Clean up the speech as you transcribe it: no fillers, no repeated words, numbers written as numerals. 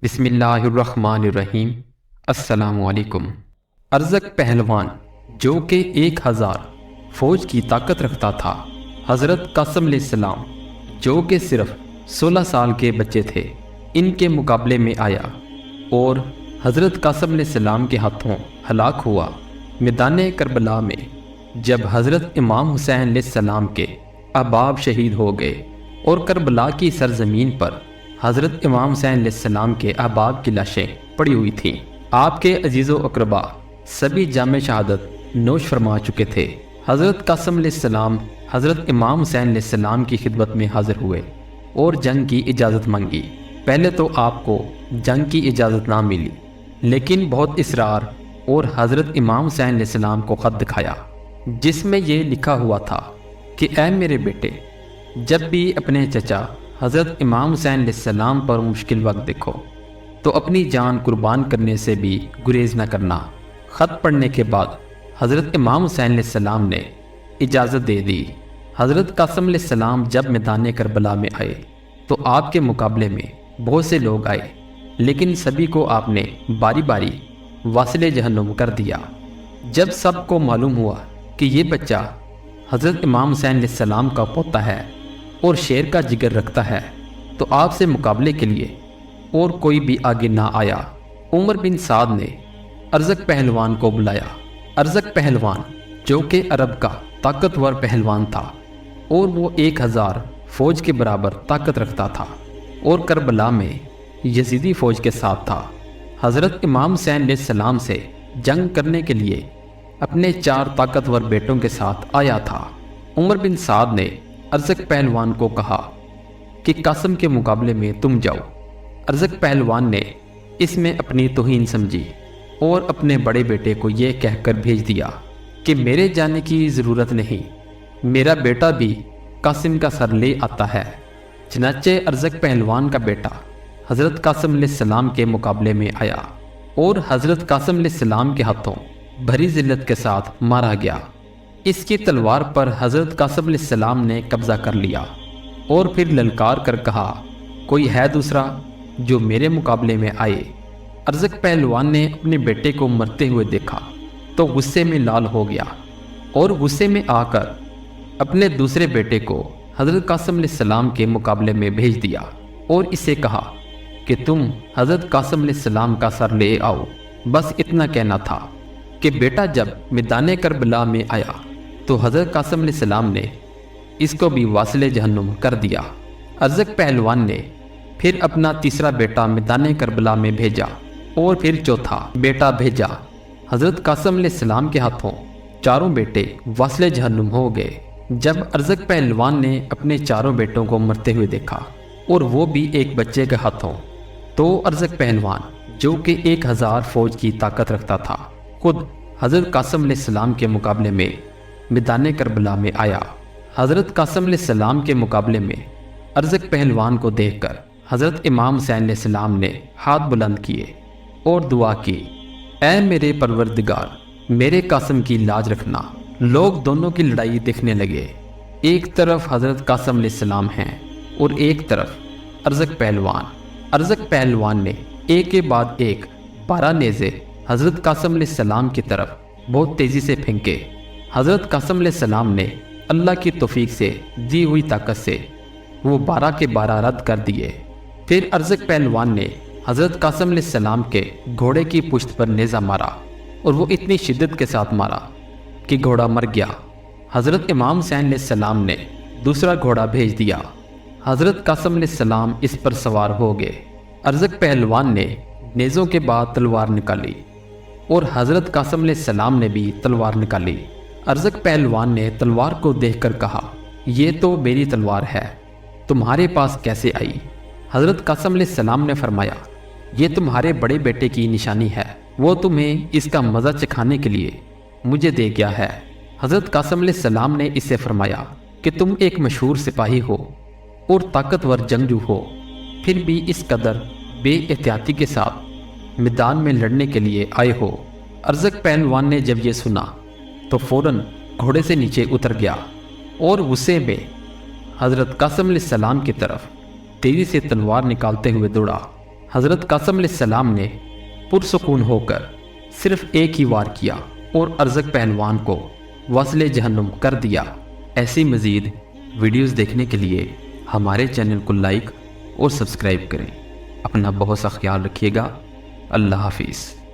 بسم اللہ الرحمن الرحیم۔ السلام علیکم۔ ارزق پہلوان جو کہ 1000 فوج کی طاقت رکھتا تھا، حضرت قاسم علیہ السلام جو کہ صرف 16 سال کے بچے تھے، ان کے مقابلے میں آیا اور حضرت قاسم علیہ السلام کے ہاتھوں ہلاک ہوا۔ میدان کربلا میں جب حضرت امام حسین علیہ السلام کے احباب شہید ہو گئے اور کربلا کی سرزمین پر حضرت امام حسین علیہ السلام کے احباب کی لاشیں پڑی ہوئی تھیں، آپ کے عزیز و اقربا سبھی جام شہادت نوش فرما چکے تھے۔ حضرت قاسم علیہ السلام حضرت امام حسین علیہ السلام کی خدمت میں حاضر ہوئے اور جنگ کی اجازت مانگی۔ پہلے تو آپ کو جنگ کی اجازت نہ ملی، لیکن بہت اصرار اور حضرت امام حسین علیہ السلام کو خط دکھایا جس میں یہ لکھا ہوا تھا کہ اے میرے بیٹے، جب بھی اپنے چچا حضرت امام حسین علیہ السلام پر مشکل وقت دیکھو تو اپنی جان قربان کرنے سے بھی گریز نہ کرنا۔ خط پڑھنے کے بعد حضرت امام حسین علیہ السلام نے اجازت دے دی۔ حضرت قاسم علیہ السلام جب میدان کربلا میں آئے تو آپ کے مقابلے میں بہت سے لوگ آئے، لیکن سبھی کو آپ نے باری باری واصل جہنم کر دیا۔ جب سب کو معلوم ہوا کہ یہ بچہ حضرت امام حسین علیہ السلام کا پوتا ہے اور شیر کا جگر رکھتا ہے، تو آپ سے مقابلے کے لیے اور کوئی بھی آگے نہ آیا۔ عمر بن سعد نے ارزق پہلوان کو بلایا۔ ارزق پہلوان جو کہ عرب کا طاقتور پہلوان تھا اور وہ 1000 فوج کے برابر طاقت رکھتا تھا اور کربلا میں یزیدی فوج کے ساتھ تھا۔ حضرت امام حسین علیہ السلام سے جنگ کرنے کے لیے اپنے 4 طاقتور بیٹوں کے ساتھ آیا تھا۔ عمر بن سعد نے ارزق پہلوان کو کہا کہ قاسم کے مقابلے میں تم جاؤ۔ ارزق پہلوان نے اس میں اپنی توہین سمجھی اور اپنے بڑے بیٹے کو یہ کہہ کر بھیج دیا کہ میرے جانے کی ضرورت نہیں، میرا بیٹا بھی قاسم کا سر لے آتا ہے۔ چنانچہ ارزق پہلوان کا بیٹا حضرت قاسم علیہ السلام کے مقابلے میں آیا اور حضرت قاسم علیہ السلام کے ہاتھوں بھری ذلت کے ساتھ مارا گیا۔ اس کی تلوار پر حضرت قاسم علیہ السلام نے قبضہ کر لیا اور پھر للکار کر کہا، کوئی ہے دوسرا جو میرے مقابلے میں آئے؟ ارزق پہلوان نے اپنے بیٹے کو مرتے ہوئے دیکھا تو غصے میں لال ہو گیا اور غصے میں آ کر اپنے دوسرے بیٹے کو حضرت قاسم علیہ السلام کے مقابلے میں بھیج دیا اور اسے کہا کہ تم حضرت قاسم علیہ السلام کا سر لے آؤ۔ بس اتنا کہنا تھا کہ بیٹا جب میدان کربلا میں آیا تو حضرت قاسم علیہ السلام نے اس کو بھی واصل جہنم کر دیا۔ ارزق پہلوان نے پھر اپنا تیسرا بیٹا میدان کربلا میں بھیجا اور پھر چوتھا بیٹا بھیجا۔ حضرت قاسم علیہ السلام کے ہاتھوں چاروں بیٹے واصل جہنم ہو گئے۔ جب ارزق پہلوان نے اپنے چاروں بیٹوں کو مرتے ہوئے دیکھا اور وہ بھی ایک بچے کے ہاتھوں، تو ارزق پہلوان جو کہ 1000 فوج کی طاقت رکھتا تھا خود حضرت قاسم علیہ السلام کے مقابلے میں میدان کربلا میں آیا۔ حضرت قاسم علیہ السلام کے مقابلے میں ارزق پہلوان کو دیکھ کر حضرت امام حسین علیہ السلام نے ہاتھ بلند کیے اور دعا کی، اے میرے پروردگار، میرے قاسم کی لاج رکھنا۔ لوگ دونوں کی لڑائی دیکھنے لگے، ایک طرف حضرت قاسم علیہ السلام ہیں اور ایک طرف ارزق پہلوان۔ ارزق پہلوان نے ایک کے بعد ایک 12 نیزے حضرت قاسم علیہ السلام کی طرف بہت تیزی سے پھینکے۔ حضرت قاسم علیہ السلام نے اللہ کی توفیق سے دی ہوئی طاقت سے وہ 12 کے 12 رد کر دیے۔ پھر ارزق پہلوان نے حضرت قاسم علیہ السلام کے گھوڑے کی پشت پر نیزہ مارا اور وہ اتنی شدت کے ساتھ مارا کہ گھوڑا مر گیا۔ حضرت امام حسین علیہ السلام نے دوسرا گھوڑا بھیج دیا۔ حضرت قاسم علیہ السلام اس پر سوار ہو گئے۔ ارزق پہلوان نے نیزوں کے بعد تلوار نکالی اور حضرت قاسم علیہ السلام نے بھی تلوار نکالی۔ ارزق پہلوان نے تلوار کو دیکھ کر کہا، یہ تو میری تلوار ہے، تمہارے پاس کیسے آئی؟ حضرت قاسم علیہ السلام نے فرمایا، یہ تمہارے بڑے بیٹے کی نشانی ہے، وہ تمہیں اس کا مزہ چکھانے کے لیے مجھے دے گیا ہے۔ حضرت قاسم علیہ السلام نے اس سے فرمایا کہ تم ایک مشہور سپاہی ہو اور طاقتور جنگجو ہو، پھر بھی اس قدر بے احتیاطی کے ساتھ میدان میں لڑنے کے لیے آئے ہو۔ ارزق پہلوان نے جب یہ سنا تو فوراً گھوڑے سے نیچے اتر گیا اور غصے میں حضرت قاسم علیہ السلام کی طرف تیزی سے تلوار نکالتے ہوئے دوڑا حضرت قاسم علیہ السلام نے پرسکون ہو کر صرف ایک ہی وار کیا اور ارزق پہلوان کو وصل جہنم کر دیا۔ ایسی مزید ویڈیوز دیکھنے کے لیے ہمارے چینل کو لائک اور سبسکرائب کریں۔ اپنا بہت سا خیال رکھیے گا۔ اللہ حافظ۔